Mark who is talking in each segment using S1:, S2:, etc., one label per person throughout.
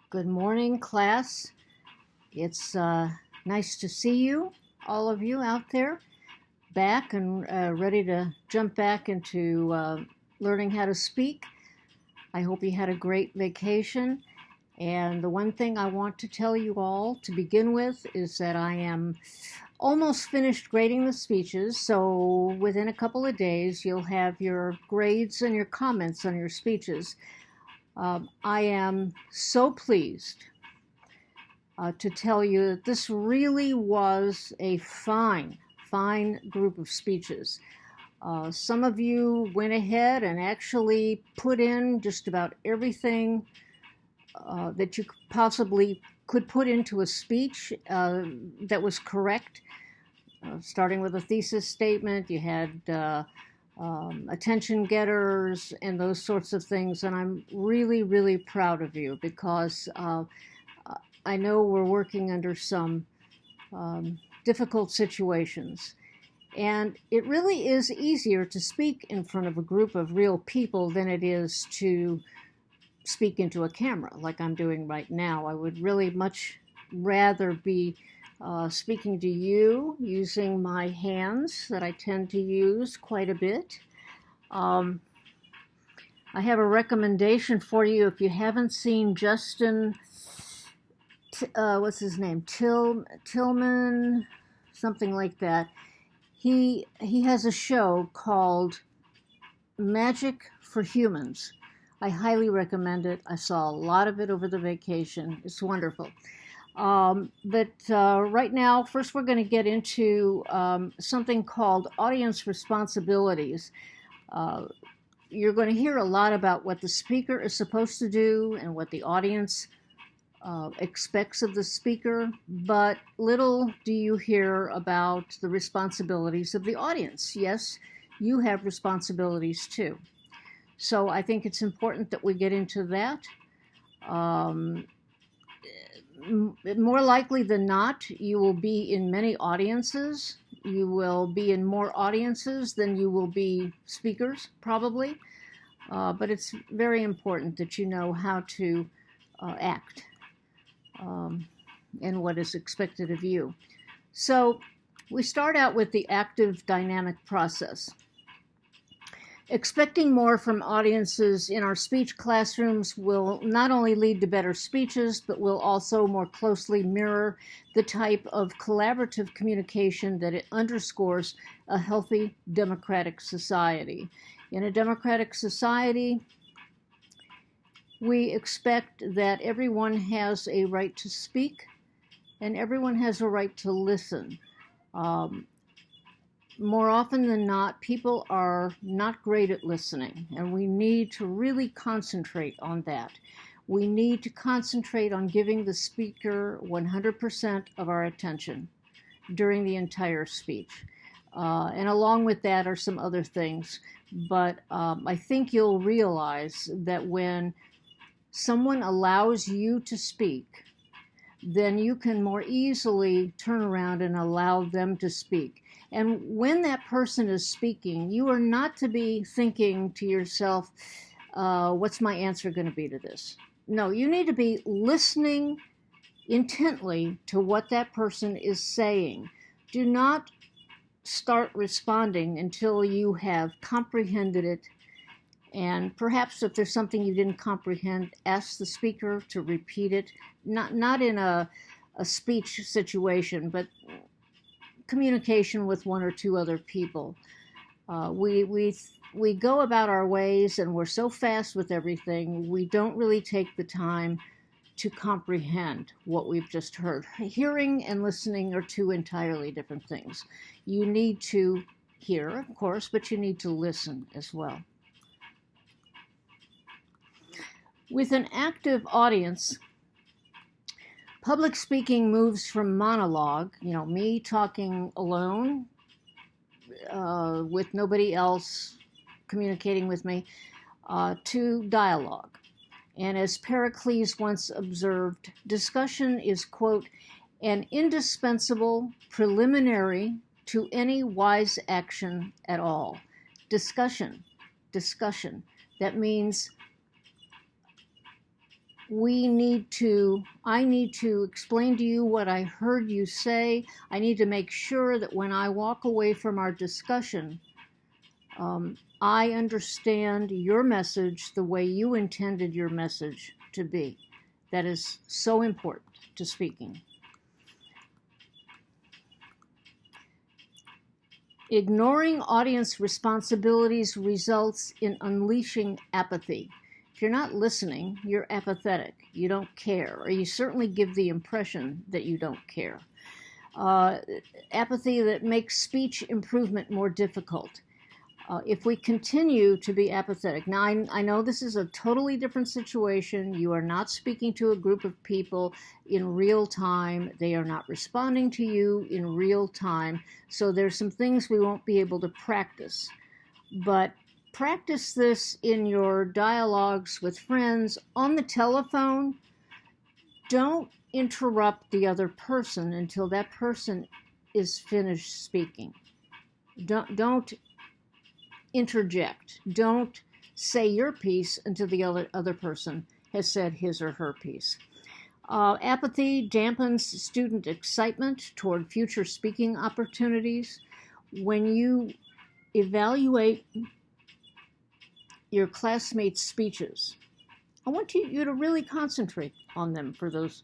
S1: Good morning, class. It's nice to see you, all of you out there, back and ready to jump back into learning how to speak. I hope you had a great vacation. And the one thing I want to tell you all to begin with is that I am almost finished grading the speeches. So within a couple of days, you'll have your grades and your comments on your speeches. I am so pleased to tell you that this really was a fine group of speeches. Some of you went ahead and actually put in just about everything that you possibly could put into a speech that was correct. Starting with a thesis statement, you had attention getters and those sorts of things, and I'm really proud of you because I know we're working under some difficult situations. And it really is easier to speak in front of a group of real people than it is to speak into a camera like I'm doing right now. I would really much rather be speaking to you using my hands that I tend to use quite a bit. I have a recommendation for you if you haven't seen Justin what's his name? Tillman, something like that. He has a show called Magic for Humans. I highly recommend it. I saw a lot of it over the vacation. It's wonderful. But right now, first we're going to get into something called audience responsibilities. You're going to hear a lot about what the speaker is supposed to do and what the audience expects of the speaker, but little do you hear about the responsibilities of the audience. Yes, you have responsibilities too. So I think it's important that we get into that. More likely than not, you will be in many audiences. You will be in more audiences than you will be speakers, probably. But it's very important that you know how to act. And what is expected of you. So we start out with the active dynamic process. Expecting more from audiences in our speech classrooms will not only lead to better speeches, but will also more closely mirror the type of collaborative communication that it underscores a healthy democratic society. In a democratic society, we expect that everyone has a right to speak and everyone has a right to listen. More often than not, people are not great at listening, and we need to really concentrate on that. We need to concentrate on giving the speaker 100% of our attention during the entire speech. And along with that are some other things. But I think you'll realize that when someone allows you to speak, then you can more easily turn around and allow them to speak. And when that person is speaking, you are not to be thinking to yourself, what's my answer going to be to this? No, you need to be listening intently to what that person is saying. Do not start responding until you have comprehended it. And perhaps if there's something you didn't comprehend, ask the speaker to repeat it. Not in a speech situation, but communication with one or two other people. We go about our ways and we're so fast with everything, we don't really take the time to comprehend what we've just heard. Hearing and listening are two entirely different things. You need to hear, of course, but you need to listen as well. With an active audience, public speaking moves from monologue, me talking alone with nobody else communicating with me, to dialogue. And as Pericles once observed, discussion is, quote, an indispensable preliminary to any wise action at all. Discussion. That means I need to explain to you what I heard you say. I need to make sure that when I walk away from our discussion, I understand your message the way you intended your message to be. That is so important to speaking. Ignoring audience responsibilities results in unleashing apathy. If you're not listening, you're apathetic. You don't care, or you certainly give the impression that you don't care. Apathy that makes speech improvement more difficult. If we continue to be apathetic, now I know this is a totally different situation. You are not speaking to a group of people in real time. They are not responding to you in real time. So there's some things we won't be able to practice. But practice this in your dialogues with friends on the telephone. Don't interrupt the other person until that person is finished speaking. Don't interject. Don't say your piece until the other person has said his or her piece. Apathy dampens student excitement toward future speaking opportunities. When you evaluate your classmates' speeches, I want you to really concentrate on them for those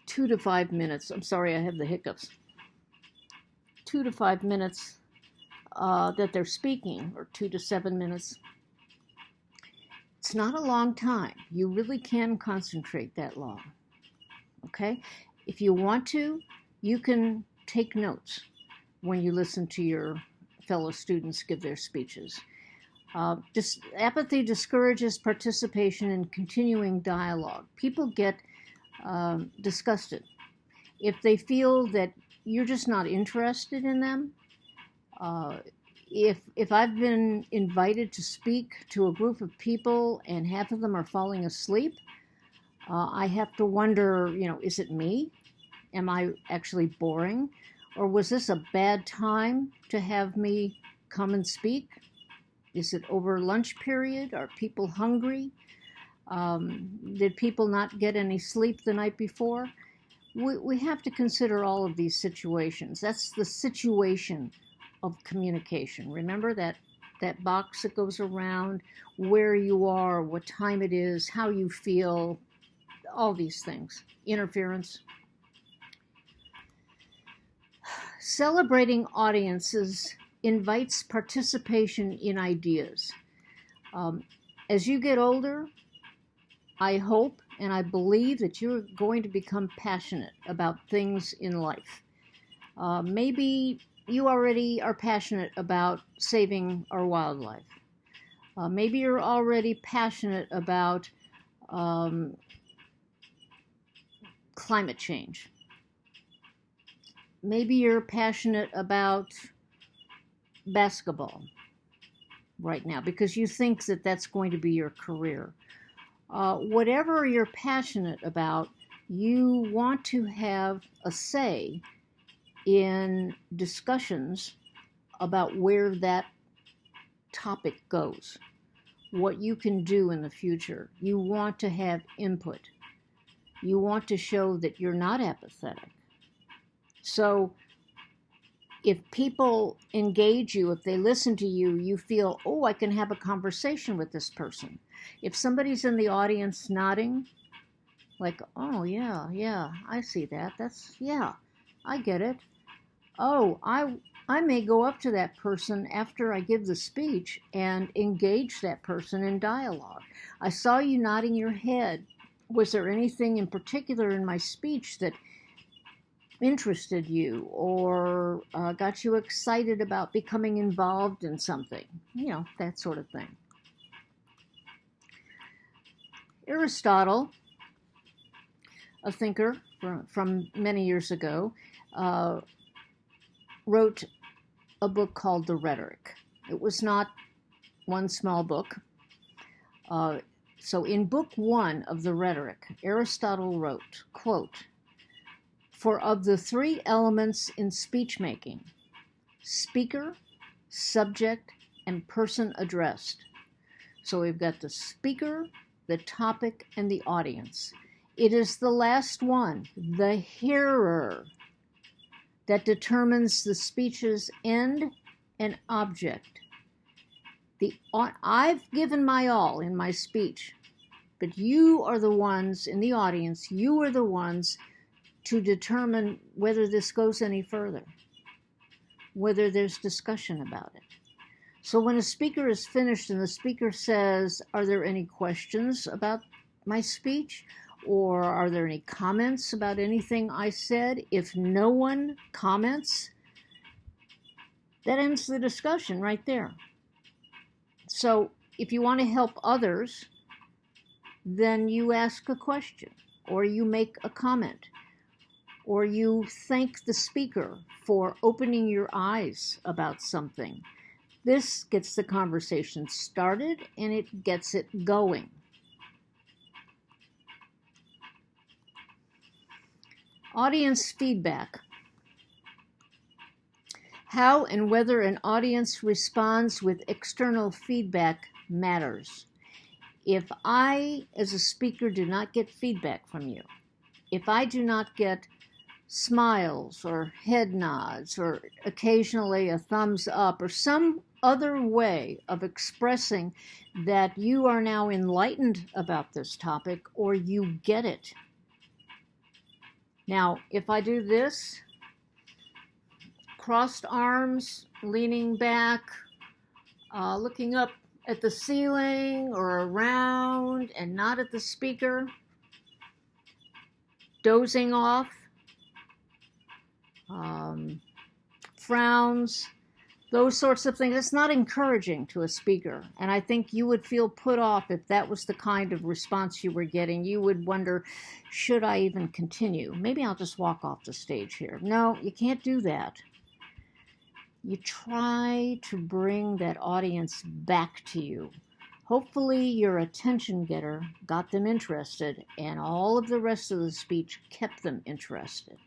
S1: 2 to 5 minutes. I'm sorry, I have the hiccups. 2 to 5 minutes that they're speaking, or 2 to 7 minutes. It's not a long time. You really can concentrate that long. Okay? If you want to, you can take notes when you listen to your fellow students give their speeches. Apathy discourages participation in continuing dialogue. People get disgusted if they feel that you're just not interested in them. If I've been invited to speak to a group of people and half of them are falling asleep, I have to wonder, is it me? Am I actually boring? Or was this a bad time to have me come and speak? Is it over lunch period? Are people hungry? Did people not get any sleep the night before? We have to consider all of these situations. That's the situation of communication. Remember that box that goes around, where you are, what time it is, how you feel, all these things. Interference. Celebrating audiences invites participation in ideas. As you get older, I hope and I believe that you're going to become passionate about things in life. Maybe you already are passionate about saving our wildlife. Maybe you're already passionate about climate change. Maybe you're passionate about basketball right now because you think that that's going to be your career. Whatever you're passionate about, you want to have a say in discussions about where that topic goes, what you can do in the future. You want to have input. You want to show that you're not apathetic. So if people engage you, if they listen to you, you feel, oh, I can have a conversation with this person. If somebody's in the audience nodding, like, oh, yeah, I see that. I get it. Oh, I may go up to that person after I give the speech and engage that person in dialogue. I saw you nodding your head. Was there anything in particular in my speech that interested you or got you excited about becoming involved in something? That sort of thing. Aristotle, a thinker from many years ago, wrote a book called The Rhetoric. It was not one small book. So in book 1 of The Rhetoric, Aristotle wrote, quote, "For of the 3 elements in speech making, speaker, subject, and person addressed." So we've got the speaker, the topic, and the audience. It is the last one, the hearer, that determines the speech's end and object. I've given my all in my speech, but you are the ones in the audience, you are the ones to determine whether this goes any further, whether there's discussion about it. So when a speaker is finished and the speaker says, are there any questions about my speech? Or are there any comments about anything I said? If no one comments, that ends the discussion right there. So if you want to help others, then you ask a question, or you make a comment, or you thank the speaker for opening your eyes about something. This gets the conversation started and it gets it going. Audience feedback. How and whether an audience responds with external feedback matters. If I, as a speaker, do not get feedback from you, if I do not get smiles or head nods or occasionally a thumbs up or some other way of expressing that you are now enlightened about this topic or you get it. Now, if I do this, crossed arms, leaning back, looking up at the ceiling or around and not at the speaker, dozing off, frowns, those sorts of things. It's not encouraging to a speaker. And I think you would feel put off if that was the kind of response you were getting. You would wonder, should I even continue? Maybe I'll just walk off the stage here. No, you can't do that. You try to bring that audience back to you. Hopefully your attention getter got them interested and all of the rest of the speech kept them interested.